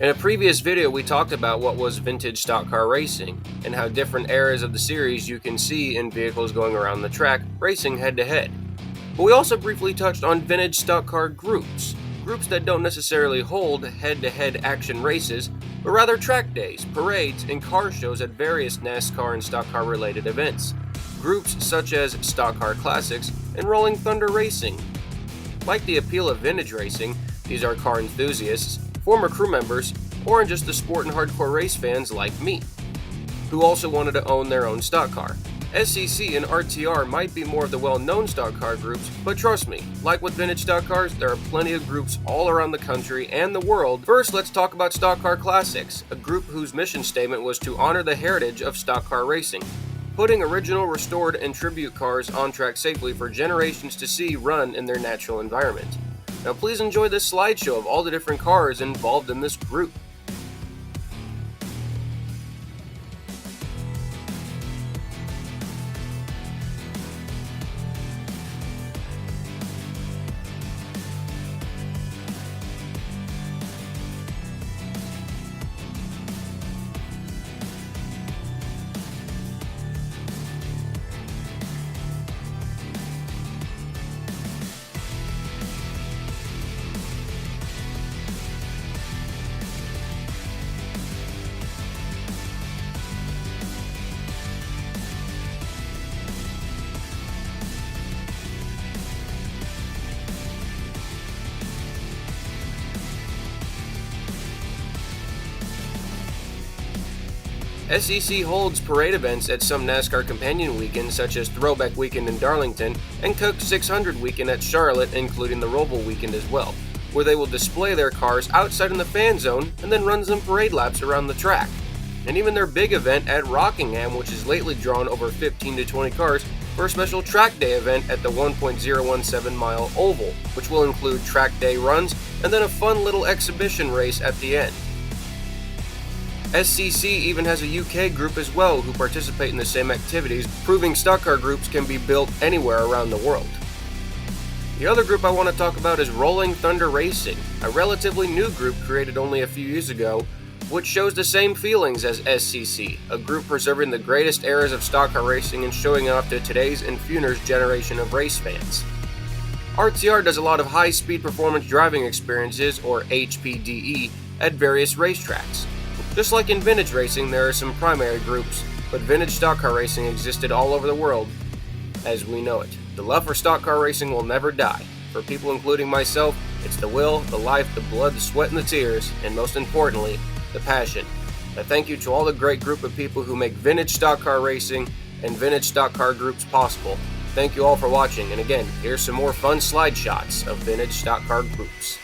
In a previous video, we talked about what was vintage stock car racing and how different eras of the series you can see in vehicles going around the track racing head to head. But we also briefly touched on vintage stock car groups that don't necessarily hold head to head action races, but rather track days, parades, and car shows at various NASCAR and stock car related events. Groups such as Stock Car Classics and Rolling Thunder Racing. Like the appeal of vintage racing, these are car enthusiasts, former crew members, or just the sport and hardcore race fans like me, who also wanted to own their own stock car. SCC and RTR might be more of the well-known stock car groups, but trust me, like with vintage stock cars, there are plenty of groups all around the country and the world. First, let's talk about Stock Car Classics, a group whose mission statement was to honor the heritage of stock car racing, putting original, restored, and tribute cars on track safely for generations to see run in their natural environment. Now please enjoy this slideshow of all the different cars involved in this group. SEC holds parade events at some NASCAR companion weekends such as Throwback Weekend in Darlington and Coke 600 Weekend at Charlotte, including the Roval Weekend as well, where they will display their cars outside in the fan zone and then run some parade laps around the track. And even their big event at Rockingham, which has lately drawn over 15 to 20 cars, for a special track day event at the 1.017 mile oval, which will include track day runs and then a fun little exhibition race at the end. SCC even has a UK group as well who participate in the same activities, proving stock car groups can be built anywhere around the world. The other group I want to talk about is Rolling Thunder Racing, a relatively new group created only a few years ago, which shows the same feelings as SCC, a group preserving the greatest eras of stock car racing and showing off to today's and Funer's generation of race fans. RTR does a lot of high-speed performance driving experiences, or HPDE, at various racetracks. Just like in vintage racing, there are some primary groups, but vintage stock car racing existed all over the world as we know it. The love for stock car racing will never die. For people including myself, it's the will, the life, the blood, the sweat, and the tears, and most importantly, the passion. I thank you to all the great group of people who make vintage stock car racing and vintage stock car groups possible. Thank you all for watching, and again, here's some more fun slide shots of vintage stock car groups.